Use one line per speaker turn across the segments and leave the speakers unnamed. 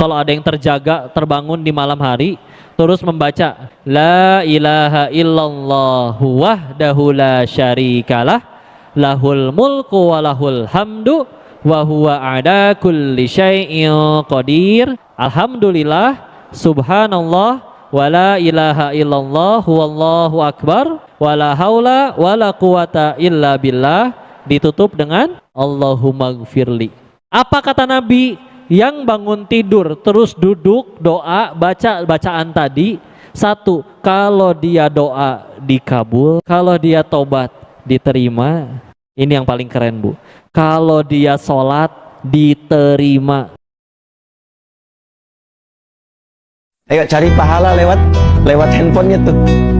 kalau ada yang terjaga terbangun di malam hari terus membaca la ilaha illallah wahdahu la syarikalah lahul mulku wa lahul hamdu wa huwa ala kulli syai'in qadir, alhamdulillah, subhanallah, wa la ilaha illallah wallahu akbar, wa la haula wa la quwata illa billah, ditutup dengan Allahumma gfirli. Apa kata Nabi? Yang bangun tidur terus duduk doa baca bacaan tadi, satu, kalau dia doa dikabul, kalau dia tobat diterima. Ini yang paling keren, Bu. Kalau dia sholat diterima.
Ayo cari pahala lewat handphonenya tuh,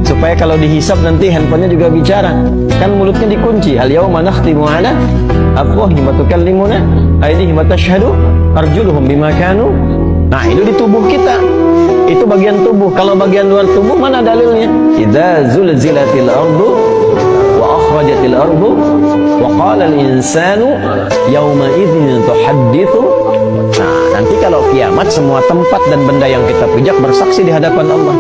supaya kalau dihisab nanti handphonenya juga bicara. Kan mulutnya dikunci. Al yauma nakhtimu ala afwahihim wa tukallimuna aydihim wa tashhadu arjuluhum bima kanu. Nah, itu di tubuh kita. Itu bagian tubuh. Kalau bagian luar tubuh mana dalilnya? Idza zulzilatil ardu wa akhrajatil ardu wa qala al insanu yauma idzin tuhadditsu. Nah, nanti kalau kiamat semua tempat dan benda yang kita pijak bersaksi di hadapan Allah.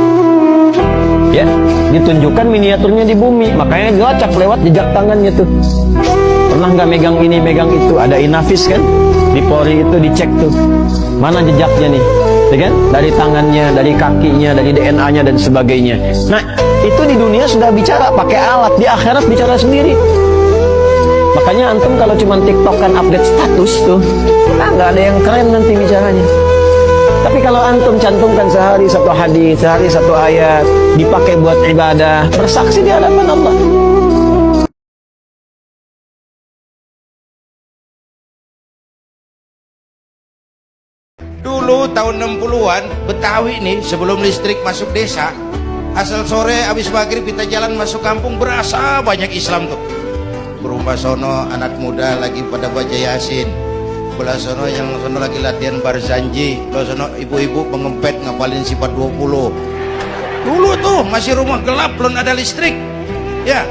Ya, ditunjukkan miniaturnya di bumi, makanya dilacak lewat jejak tangannya tuh. Pernah nggak megang ini, megang itu? Ada Inafis kan? Di Polri itu dicek tuh, mana jejaknya nih, ya kan? Dari tangannya, dari kakinya, dari DNA-nya dan sebagainya. Nah, itu di dunia sudah bicara pakai alat, di akhirat bicara sendiri. Makanya antum kalau cuma tiktokan update status tuh, nah nggak ada yang keren nanti bicaranya. Tapi kalau antum cantumkan sehari satu hadis, sehari satu ayat, dipakai buat ibadah, bersaksi di hadapan Allah.
Dulu tahun 60-an, Betawi nih sebelum listrik masuk desa, asal sore habis maghrib kita jalan masuk kampung, berasa banyak Islam tuh. Berupa sono anak muda lagi pada baca Yasin, belah sono yang sono lagi latihan barzanji, belah sono ibu-ibu pengempet ngapalin sifat 20. Dulu tuh masih rumah gelap, belum ada listrik. Ya,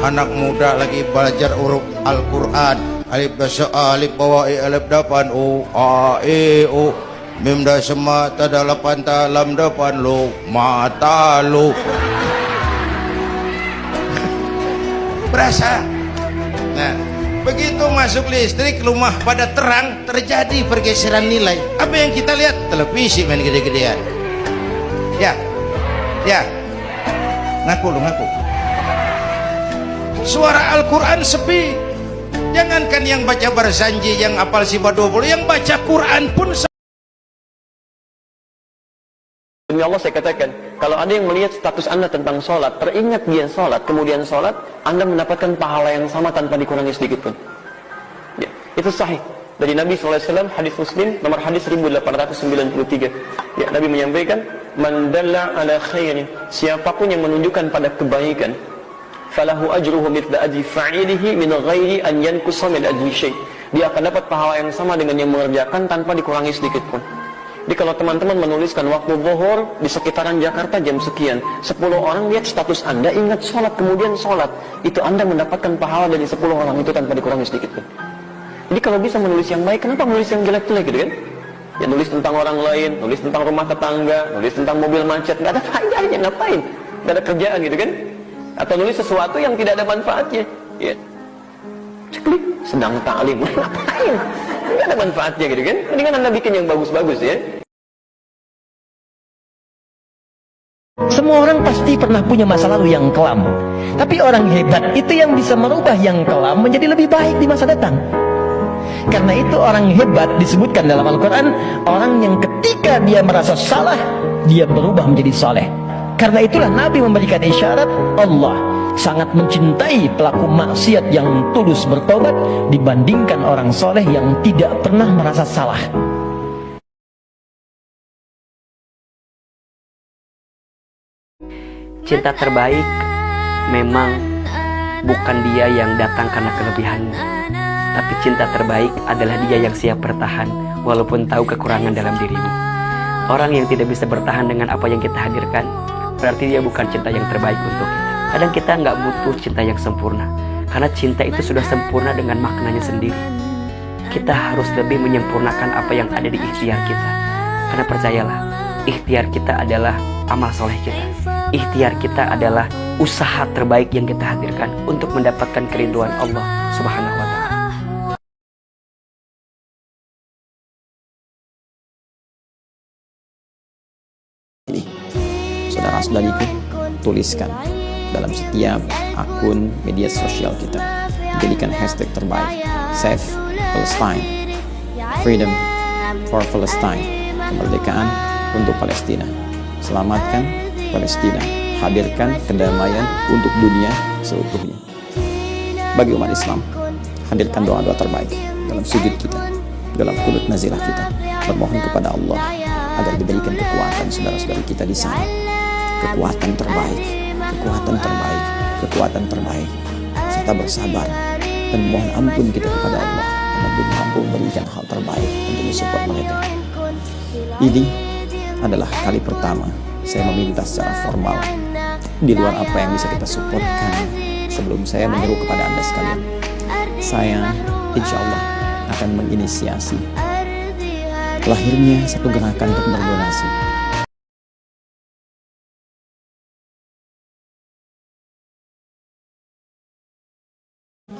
anak muda lagi belajar huruf Al-Quran, alif dasar alif bawah alif depan u a e u mim da sema tada lapan ta lam depan lu mata lu. Berasa. Nah, begitu masuk listrik, rumah pada terang, terjadi pergeseran nilai. Apa yang kita lihat? Televisi main gede-gedean. Ya, ya, ngaku lu ngaku. Suara Al-Quran sepi. Jangankan yang baca barzanji, yang apal sifat 20, yang baca Quran pun.
Demi Allah saya katakan, kalau ada yang melihat status Anda tentang sholat, teringat dia sholat, kemudian sholat, Anda mendapatkan pahala yang sama tanpa dikurangi sedikit pun. Ya, itu sahih. Dari Nabi SAW, hadis Muslim, nomor hadis 1893. Ya, Nabi menyampaikan, man dalla ala khairin, siapapun yang menunjukkan pada kebaikan, falahu ajruhu mithla ajri fa'ilihi min ghairi an yanqusa min ajri syai'. Dia akan dapat pahala yang sama dengan yang mengerjakan tanpa dikurangi sedikit pun. Jadi kalau teman-teman menuliskan waktu zuhur di sekitaran Jakarta jam sekian, 10 orang lihat status Anda, ingat sholat, kemudian sholat, itu Anda mendapatkan pahala dari 10 orang itu tanpa dikurangi sedikit pun. Jadi kalau bisa menulis yang baik, kenapa menulis yang jelek-jelek gitu kan? Ya nulis tentang orang lain, nulis tentang rumah tetangga, nulis tentang mobil macet, nggak ada faedahnya, ngapain? Nggak ada kerjaan gitu kan? Atau nulis sesuatu yang tidak ada manfaatnya. Ya. Ceklik, sedang ta'lim, ngapain? Nggak ada manfaatnya gitu kan? Mendingan Anda bikin yang bagus-bagus ya.
Semua orang pasti pernah punya masa lalu yang kelam. Tapi orang hebat itu yang bisa merubah yang kelam menjadi lebih baik di masa datang. Karena itu orang hebat disebutkan dalam Al-Quran, orang yang ketika dia merasa salah, dia berubah menjadi saleh. Karena itulah Nabi memberikan isyarat, Allah sangat mencintai pelaku maksiat yang tulus bertobat dibandingkan orang soleh yang tidak pernah merasa salah.
Cinta terbaik memang bukan dia yang datang karena kelebihanmu, tapi cinta terbaik adalah dia yang siap bertahan walaupun tahu kekurangan dalam dirimu. Orang yang tidak bisa bertahan dengan apa yang kita hadirkan, berarti dia bukan cinta yang terbaik untuk kita. Kadang kita nggak butuh cinta yang sempurna, karena cinta itu sudah sempurna dengan maknanya sendiri. Kita harus lebih menyempurnakan apa yang ada di ikhtiar kita. Karena percayalah, ikhtiar kita adalah amal soleh kita. Ikhtiar kita adalah usaha terbaik yang kita hadirkan untuk mendapatkan kerinduan Allah Subhanahu wa Ta'ala.
Saudara-saudariku, tuliskan dalam setiap akun media sosial kita, jadikan hashtag terbaik, Save Palestine, Freedom for Palestine, kemerdekaan untuk Palestina. Selamatkan Palestina, hadirkan kedamaian untuk dunia seutuhnya. Bagi umat Islam, hadirkan doa-doa terbaik dalam sujud kita, dalam kunut nazilah kita, bermohon kepada Allah agar diberikan kekuatan saudara-saudari kita di sana, kekuatan terbaik, kekuatan terbaik, kekuatan terbaik, serta bersabar dan mohon ampun kita kepada Allah karena belum mampu memberikan hal terbaik untuk mensupport mereka. Ini adalah kali pertama saya meminta secara formal di luar apa yang bisa kita supportkan. Sebelum saya menyeru kepada Anda sekalian, saya insya Allah akan menginisiasi lahirnya satu gerakan untuk berdonasi.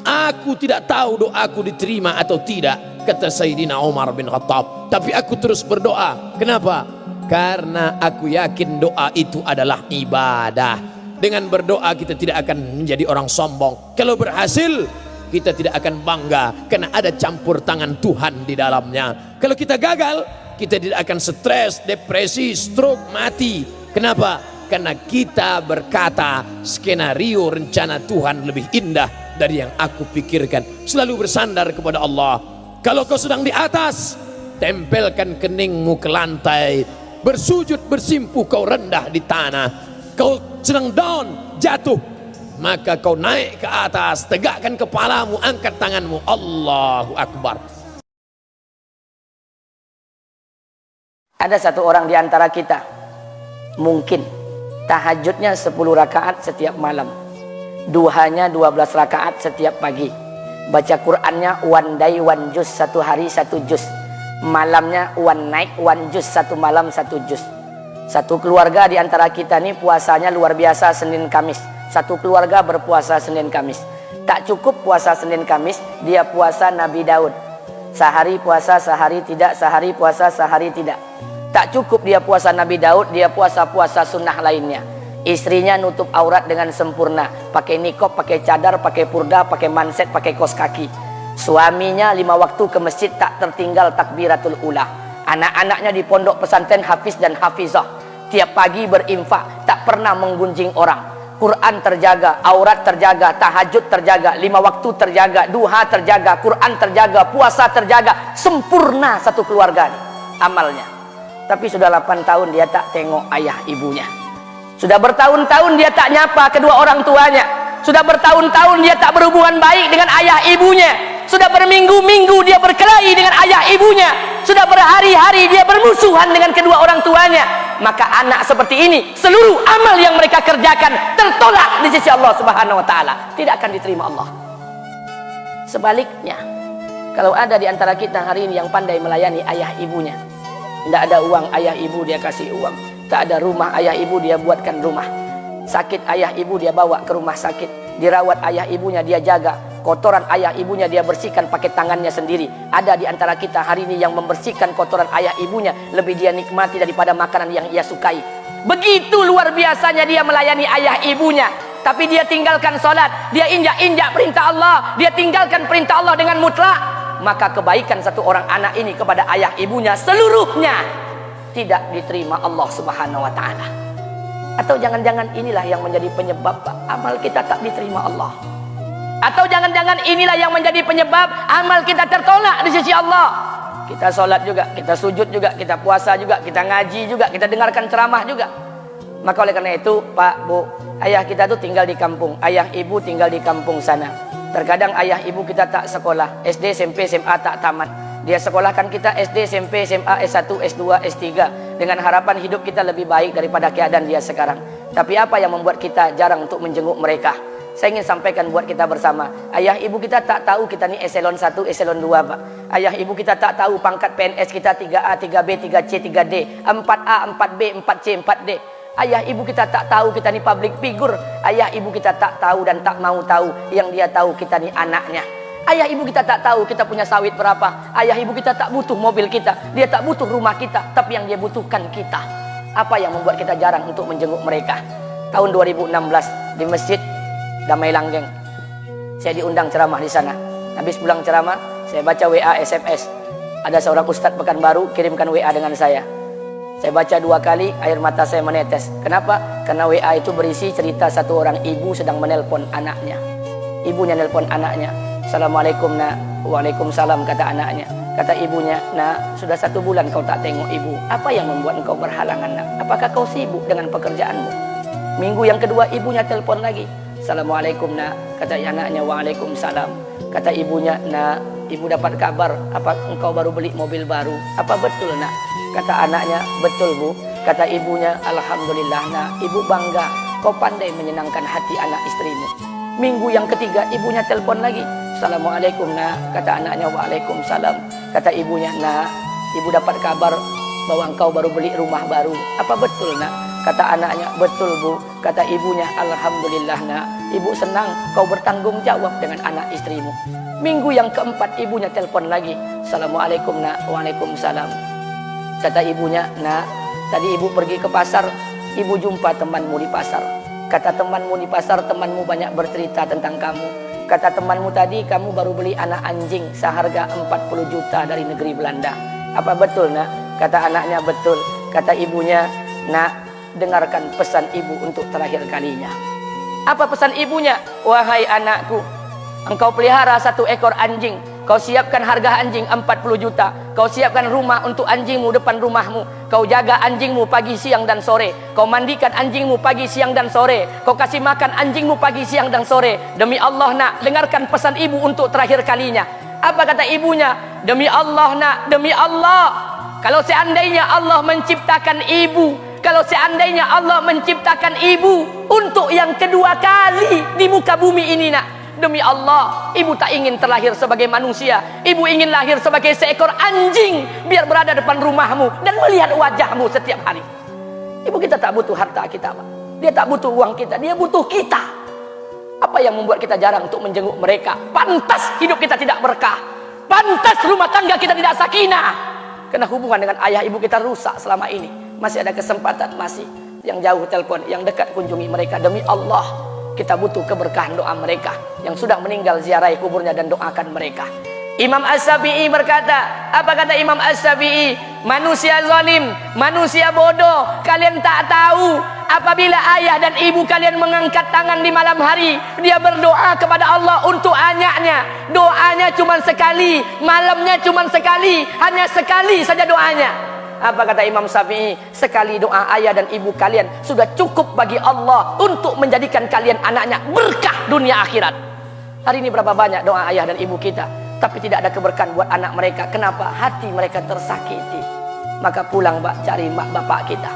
Aku tidak tahu doaku diterima atau tidak, kata Sayyidina Umar bin Khattab, tapi aku terus berdoa. Kenapa? Karena aku yakin doa itu adalah ibadah. Dengan berdoa kita tidak akan menjadi orang sombong. Kalau berhasil, kita tidak akan bangga karena ada campur tangan Tuhan di dalamnya. Kalau kita gagal, kita tidak akan stres, depresi, stroke, mati. Kenapa? Karena kita berkata skenario rencana Tuhan lebih indah dari yang aku pikirkan. Selalu bersandar kepada Allah. Kalau kau sedang di atas, tempelkan keningmu ke lantai. Bersujud bersimpuh kau rendah di tanah. Kau sedang down, jatuh, maka kau naik ke atas, tegakkan kepalamu, angkat tanganmu, Allahu Akbar.
Ada satu orang di antara kita mungkin tahajudnya 10 rakaat setiap malam, duhanya 12 rakaat setiap pagi, baca Qur'annya one day one juz, satu hari satu juz, malamnya one night one juz, satu malam satu juz. Satu keluarga di antara kita ini puasanya luar biasa Senin Kamis. Satu keluarga berpuasa Senin Kamis. Tak cukup puasa Senin Kamis, dia puasa Nabi Daud. Sehari puasa, sehari tidak, sehari puasa, sehari tidak. Tak cukup dia puasa Nabi Daud, dia puasa-puasa sunnah lainnya. Istrinya nutup aurat dengan sempurna, pakai nikob, pakai cadar, pakai purda, pakai manset, pakai kos kaki. Suaminya 5 waktu ke masjid tak tertinggal takbiratul ula. Anak-anaknya di pondok pesantren hafiz dan hafizah. Tiap pagi berinfak, tak pernah menggunjing orang. Quran terjaga, aurat terjaga, tahajud terjaga, 5 waktu terjaga, duha terjaga, Quran terjaga, puasa terjaga. Sempurna satu keluarga nih, amalnya. Tapi sudah 8 tahun dia tak tengok ayah ibunya. Sudah bertahun-tahun dia tak nyapa kedua orang tuanya. Sudah bertahun-tahun dia tak berhubungan baik dengan ayah ibunya. Sudah berminggu-minggu dia berkelahi dengan ayah ibunya. Sudah berhari-hari dia bermusuhan dengan kedua orang tuanya. Maka anak seperti ini, seluruh amal yang mereka kerjakan tertolak di sisi Allah Subhanahu wa Ta'ala, tidak akan diterima Allah. Sebaliknya, kalau ada di antara kita hari ini yang pandai melayani ayah ibunya, tidak ada uang, ayah ibu dia kasih uang. Tak ada rumah, ayah ibu dia buatkan rumah. Sakit ayah ibu dia bawa ke rumah sakit. Dirawat ayah ibunya dia jaga. Kotoran ayah ibunya dia bersihkan pakai tangannya sendiri. Ada di antara kita hari ini yang membersihkan kotoran ayah ibunya lebih dia nikmati daripada makanan yang ia sukai. Begitu luar biasanya dia melayani ayah ibunya. Tapi dia tinggalkan sholat, dia injak-injak perintah Allah, dia tinggalkan perintah Allah dengan mutlak. Maka kebaikan satu orang anak ini kepada ayah ibunya seluruhnya tidak diterima Allah Subhanahu wa Ta'ala. Atau jangan-jangan inilah yang menjadi penyebab amal kita tak diterima Allah. Atau jangan-jangan inilah yang menjadi penyebab amal kita tertolak di sisi Allah. Kita sholat juga, kita sujud juga, kita puasa juga, kita ngaji juga, kita dengarkan ceramah juga. Maka oleh karena itu, Pak, Bu, ayah kita tuh tinggal di kampung, ayah ibu tinggal di kampung sana. Terkadang ayah ibu kita tak sekolah, SD, SMP, SMA tak tamat. Dia sekolahkan kita SD, SMP, SMA, S1, S2, S3 dengan harapan hidup kita lebih baik daripada keadaan dia sekarang. Tapi apa yang membuat kita jarang untuk menjenguk mereka? Saya ingin sampaikan buat kita bersama, ayah ibu kita tak tahu kita ni eselon 1, eselon 2 Pak. Ayah ibu kita tak tahu pangkat PNS kita 3A, 3B, 3C, 3D, 4A, 4B, 4C, 4D. Ayah ibu kita tak tahu kita ni public figure. Ayah ibu kita tak tahu dan tak mau tahu. Yang dia tahu kita ni anaknya. Ayah ibu kita tak tahu kita punya sawit berapa. Ayah ibu kita tak butuh mobil kita. Dia tak butuh rumah kita. Tapi yang dia butuhkan kita. Apa yang membuat kita jarang untuk menjenguk mereka? Tahun 2016 di Masjid Damai Langgeng, saya diundang ceramah di sana. Habis pulang ceramah, saya baca WA SMS. Ada seorang ustadz Pekanbaru kirimkan WA dengan saya. Saya baca 2 kali, air mata saya menetes. Kenapa? Karena WA itu berisi cerita satu orang ibu sedang menelpon anaknya. Ibunya nelpon anaknya. Assalamualaikum nak. Waalaikumsalam kata anaknya. Kata ibunya, nak, sudah 1 bulan kau tak tengok ibu. Apa yang membuat engkau berhalangan nak? Apakah kau sibuk dengan pekerjaanmu? Minggu yang kedua ibunya telepon lagi. Assalamualaikum nak. Kata anaknya, waalaikumsalam. Kata ibunya, nak, ibu dapat kabar apa engkau baru beli mobil baru. Apa betul nak? Kata anaknya, betul bu. Kata ibunya, alhamdulillah nak, ibu bangga kau pandai menyenangkan hati anak istrimu. Minggu yang ketiga ibunya telepon lagi. Assalamualaikum nak. Kata anaknya, waalaikumsalam. Kata ibunya, nak, ibu dapat kabar bahwa engkau baru beli rumah baru. Apa betul nak? Kata anaknya, betul bu. Kata ibunya, alhamdulillah nak, ibu senang kau bertanggung jawab dengan anak istrimu. Minggu yang keempat ibunya telepon lagi. Assalamualaikum nak. Waalaikumsalam. Kata ibunya, nak, tadi ibu pergi ke pasar, ibu jumpa temanmu di pasar. Kata temanmu di pasar, temanmu banyak bercerita tentang kamu. Kata temanmu tadi, kamu baru beli anak anjing seharga 40 juta dari negeri Belanda. Apa betul nak? Kata anaknya, betul. Kata ibunya, nak, dengarkan pesan ibu untuk terakhir kalinya. Apa pesan ibunya? Wahai anakku, engkau pelihara 1 ekor anjing. Kau siapkan harga anjing 40 juta. Kau siapkan rumah untuk anjingmu depan rumahmu. Kau jaga anjingmu pagi, siang, dan sore. Kau mandikan anjingmu pagi, siang, dan sore. Kau kasih makan anjingmu pagi, siang, dan sore. Demi Allah nak, dengarkan pesan ibu untuk terakhir kalinya. Apa kata ibunya? Demi Allah nak, demi Allah, kalau seandainya Allah menciptakan ibu, kalau seandainya Allah menciptakan ibu untuk yang kedua kali di muka bumi ini nak, demi Allah, ibu tak ingin terlahir sebagai manusia. Ibu ingin lahir sebagai seekor anjing, biar berada depan rumahmu dan melihat wajahmu setiap hari. Ibu kita tak butuh harta kita, Pak. Dia tak butuh uang kita, dia butuh kita. Apa yang membuat kita jarang untuk menjenguk mereka? Pantas hidup kita tidak berkah. Pantas rumah tangga kita tidak sakinah. Karena hubungan dengan ayah ibu kita rusak selama ini. Masih ada kesempatan, masih. Yang jauh telepon, yang dekat kunjungi mereka. Demi Allah, kita butuh keberkahan doa mereka. Yang sudah meninggal, ziarahi kuburnya dan doakan mereka. Imam As-Syafi'i berkata, apa kata Imam As-Syafi'i? Manusia zalim, manusia bodoh, kalian tak tahu apabila ayah dan ibu kalian mengangkat tangan di malam hari, dia berdoa kepada Allah untuk anaknya. Doanya cuma sekali, malamnya cuma sekali, hanya sekali saja doanya. Apa kata Imam Syafi'i? Sekali doa ayah dan ibu kalian sudah cukup bagi Allah untuk menjadikan kalian anaknya berkah dunia akhirat. Hari ini berapa banyak doa ayah dan ibu kita, tapi tidak ada keberkahan buat anak mereka. Kenapa? Hati mereka tersakiti. Maka pulang, Pak, cari mak bapak kita.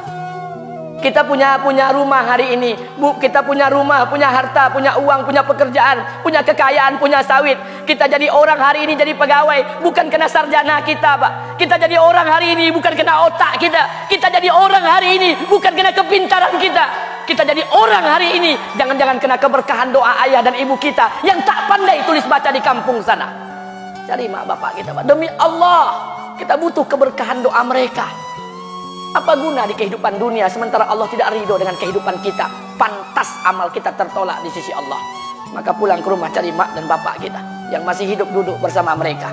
Kita punya rumah hari ini, Bu, kita punya rumah, punya harta, punya uang, punya pekerjaan, punya kekayaan, punya sawit. Kita jadi orang hari ini jadi pegawai bukan kena sarjana kita, Pak. Kita jadi orang hari ini bukan kena otak kita. Kita jadi orang hari ini bukan kena kepintaran kita. Kita jadi orang hari ini jangan-jangan kena keberkahan doa ayah dan ibu kita yang tak pandai tulis baca di kampung sana. Cari mak bapak kita, Pak. Demi Allah, kita butuh keberkahan doa mereka. Apa guna di kehidupan dunia sementara Allah tidak ridho dengan kehidupan kita? Pantas amal kita tertolak di sisi Allah. Maka pulang ke rumah, cari mak dan bapak kita yang masih hidup, duduk bersama mereka.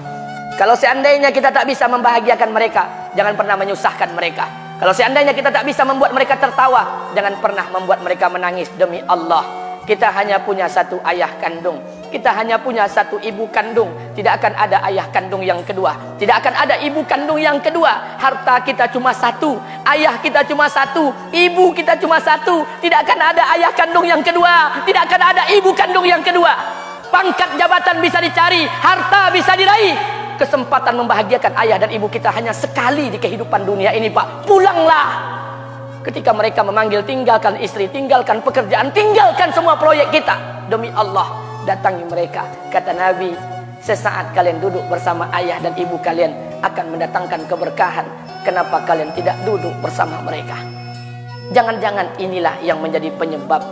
Kalau seandainya kita tak bisa membahagiakan mereka, jangan pernah menyusahkan mereka. Kalau seandainya kita tak bisa membuat mereka tertawa, jangan pernah membuat mereka menangis. Demi Allah, kita hanya punya 1 ayah kandung. Kita hanya punya 1 ibu kandung. Tidak akan ada ayah kandung yang kedua. Tidak akan ada ibu kandung yang kedua. Harta kita cuma 1, ayah kita cuma 1, ibu kita cuma 1. Tidak akan ada ayah kandung yang kedua. Tidak akan ada ibu kandung yang kedua. Pangkat jabatan bisa dicari, harta bisa diraih. Kesempatan membahagiakan ayah dan ibu kita hanya sekali di kehidupan dunia ini, Pak. Pulanglah. ketika mereka memanggil, tinggalkan istri, tinggalkan pekerjaan, tinggalkan semua proyek kita, demi Allah datangi mereka. Kata Nabi, sesaat kalian duduk bersama ayah dan ibu kalian akan mendatangkan keberkahan. Kenapa kalian tidak duduk bersama mereka? Jangan-jangan inilah yang menjadi penyebab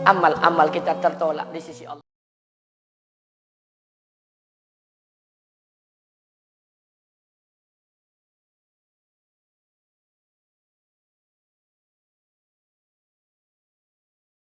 amal-amal kita tertolak di sisi Allah.